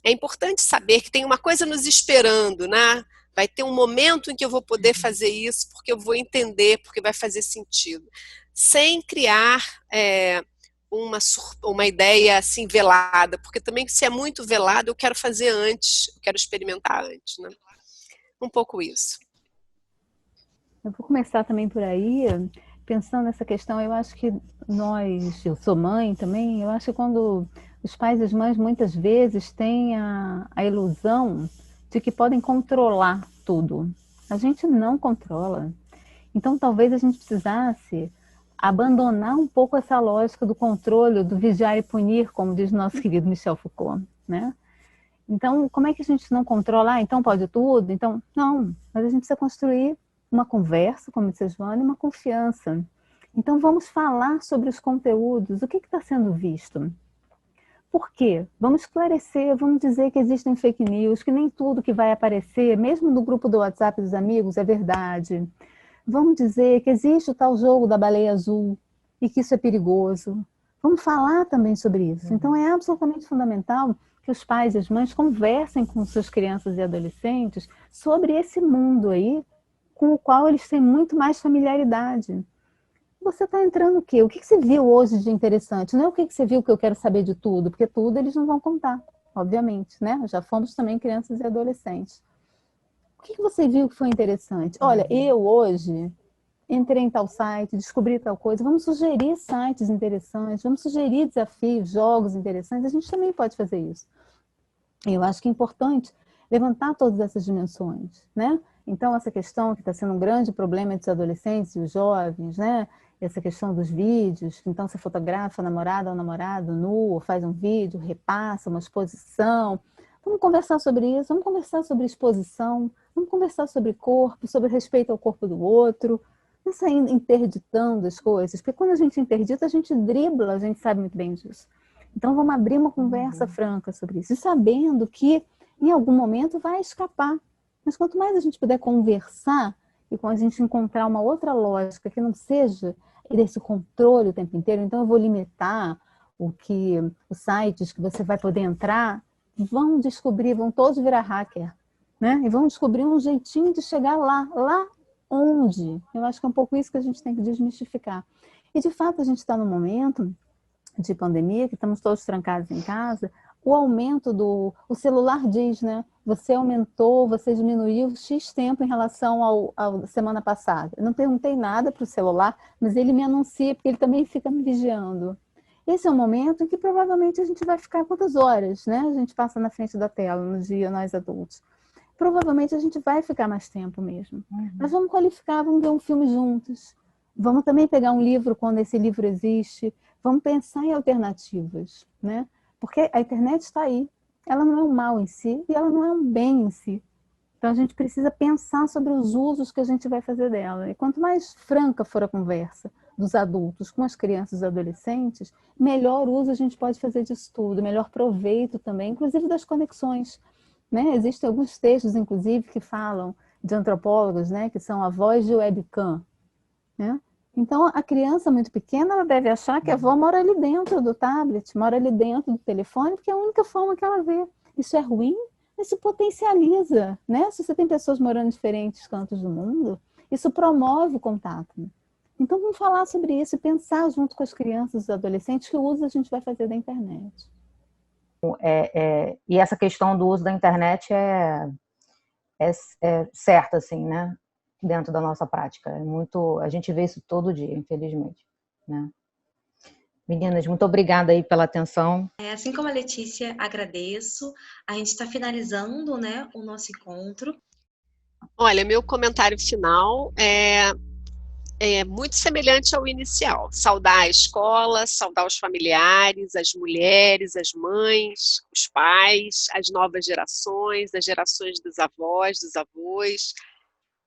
É importante saber que tem uma coisa nos esperando, né? Vai ter um momento em que eu vou poder fazer isso, porque eu vou entender, porque vai fazer sentido. Sem criar uma ideia assim velada, porque também se é muito velado eu quero fazer antes, eu quero experimentar antes, né? Um pouco isso. Eu vou começar também por aí, pensando nessa questão. Eu acho que eu sou mãe também, eu acho que quando os pais e as mães muitas vezes têm a ilusão de que podem controlar tudo. A gente não controla. Então talvez a gente precisasse abandonar um pouco essa lógica do controle, do vigiar e punir, como diz nosso querido Michel Foucault, né? Então, como é que a gente não controla? Então pode tudo? Então, não. Mas a gente precisa construir uma conversa, como disse a Joana, e uma confiança. Então, vamos falar sobre os conteúdos. O que está sendo visto? Por quê? Vamos esclarecer, vamos dizer que existem fake news, que nem tudo que vai aparecer, mesmo no grupo do WhatsApp dos amigos, é verdade. Vamos dizer que existe o tal jogo da baleia azul e que isso é perigoso. Vamos falar também sobre isso. Então, é absolutamente fundamental que os pais e as mães conversem com suas crianças e adolescentes sobre esse mundo aí, com o qual eles têm muito mais familiaridade. Você está entrando o quê? O que você viu hoje de interessante? Não é o que você viu que eu quero saber de tudo, porque tudo eles não vão contar, obviamente, né? Já fomos também crianças e adolescentes. O que você viu que foi interessante? Olha, eu hoje entrei em tal site, descobri tal coisa, vamos sugerir sites interessantes, vamos sugerir desafios, jogos interessantes, a gente também pode fazer isso. Eu acho que é importante levantar todas essas dimensões, né? Então, essa questão que está sendo um grande problema entre os adolescentes e os jovens, né? Essa questão dos vídeos, então você fotografa a namorada ou namorado nu, ou faz um vídeo, repassa uma exposição. Vamos conversar sobre isso, vamos conversar sobre exposição, vamos conversar sobre corpo, sobre respeito ao corpo do outro, não sair interditando as coisas, porque quando a gente interdita, a gente dribla, a gente sabe muito bem disso. Então, vamos abrir uma conversa franca sobre isso, e sabendo que em algum momento vai escapar. Mas quanto mais a gente puder conversar, e quando a gente encontrar uma outra lógica que não seja desse controle o tempo inteiro, então eu vou limitar os sites que você vai poder entrar, vão descobrir, vão todos virar hacker, né? E vão descobrir um jeitinho de chegar lá onde? Eu acho que é um pouco isso que a gente tem que desmistificar. E de fato a gente está num momento de pandemia, que estamos todos trancados em casa, o aumento o celular diz, né? Você aumentou, você diminuiu X tempo em relação à semana passada. Eu não perguntei nada para o celular, mas ele me anuncia, porque ele também fica me vigiando. Esse é um momento em que provavelmente a gente vai ficar quantas horas, né? A gente passa na frente da tela no dia, nós adultos. Provavelmente a gente vai ficar mais tempo mesmo. Mas vamos qualificar, vamos ver um filme juntos. Vamos também pegar um livro quando esse livro existe. Vamos pensar em alternativas, né? Porque a internet está aí. Ela não é um mal em si e ela não é um bem em si. Então a gente precisa pensar sobre os usos que a gente vai fazer dela. E quanto mais franca for a conversa dos adultos com as crianças e adolescentes, melhor uso a gente pode fazer disso tudo, melhor proveito também, inclusive das conexões, né? Existem alguns textos, inclusive, que falam de antropólogos, né? Que são a voz de webcam, né? Então, a criança muito pequena, ela deve achar que a avó mora ali dentro do tablet, mora ali dentro do telefone, porque é a única forma que ela vê. Isso é ruim? Isso potencializa, né? Se você tem pessoas morando em diferentes cantos do mundo, isso promove o contato. Então, vamos falar sobre isso e pensar junto com as crianças e os adolescentes que uso a gente vai fazer da internet. E essa questão do uso da internet é certa, assim, né? Dentro da nossa prática. A gente vê isso todo dia, infelizmente, né? Meninas, muito obrigada aí pela atenção. Assim como a Letícia, agradeço. A gente está finalizando, né, o nosso encontro. Olha, meu comentário final é muito semelhante ao inicial. Saudar a escola, saudar os familiares, as mulheres, as mães, os pais, as novas gerações, as gerações dos avós, dos avós,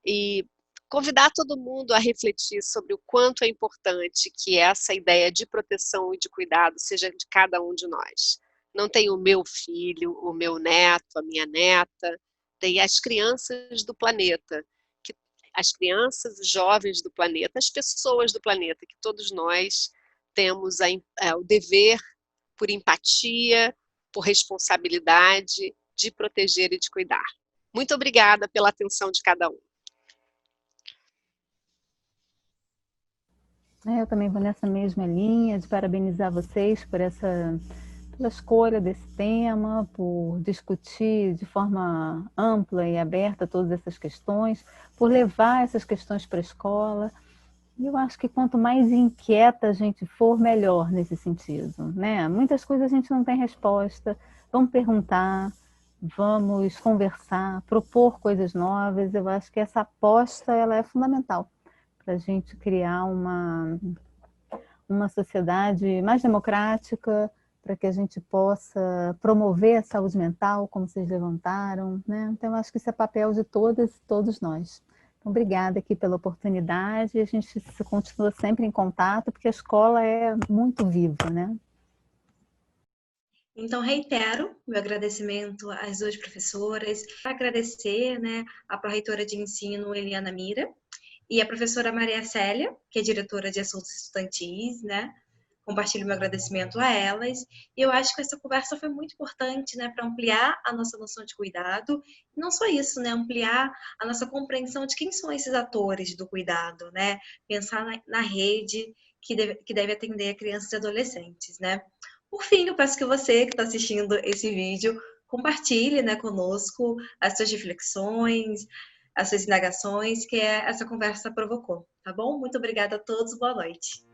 e convidar todo mundo a refletir sobre o quanto é importante que essa ideia de proteção e de cuidado seja de cada um de nós. Não tem o meu filho, o meu neto, a minha neta, tem as crianças do planeta, as crianças, os jovens do planeta, as pessoas do planeta, que todos nós temos o dever, por empatia, por responsabilidade, de proteger e de cuidar. Muito obrigada pela atenção de cada um. Eu também vou nessa mesma linha de parabenizar vocês pela escolha desse tema, por discutir de forma ampla e aberta todas essas questões, por levar essas questões para a escola. E eu acho que quanto mais inquieta a gente for, melhor nesse sentido, né? Muitas coisas a gente não tem resposta. Vamos perguntar, vamos conversar, propor coisas novas. Eu acho que essa aposta ela é fundamental para a gente criar uma sociedade mais democrática, para que a gente possa promover a saúde mental, como vocês levantaram, né? Então, eu acho que isso é papel de todas e todos nós. Então, obrigada aqui pela oportunidade. A gente continua sempre em contato, porque a escola é muito viva, né? Então, reitero meu agradecimento às duas professoras, agradecer, né, a pró-reitora de ensino, Eliana Mira, e a professora Maria Célia, que é diretora de assuntos estudantis, né, compartilho meu agradecimento a elas. E eu acho que essa conversa foi muito importante, né, para ampliar a nossa noção de cuidado. E não só isso, né, ampliar a nossa compreensão de quem são esses atores do cuidado, né, pensar na rede que deve atender crianças e adolescentes, né. Por fim, eu peço que você que está assistindo esse vídeo compartilhe, né, conosco as suas reflexões, as suas indagações que essa conversa provocou, tá bom? Muito obrigada a todos, boa noite.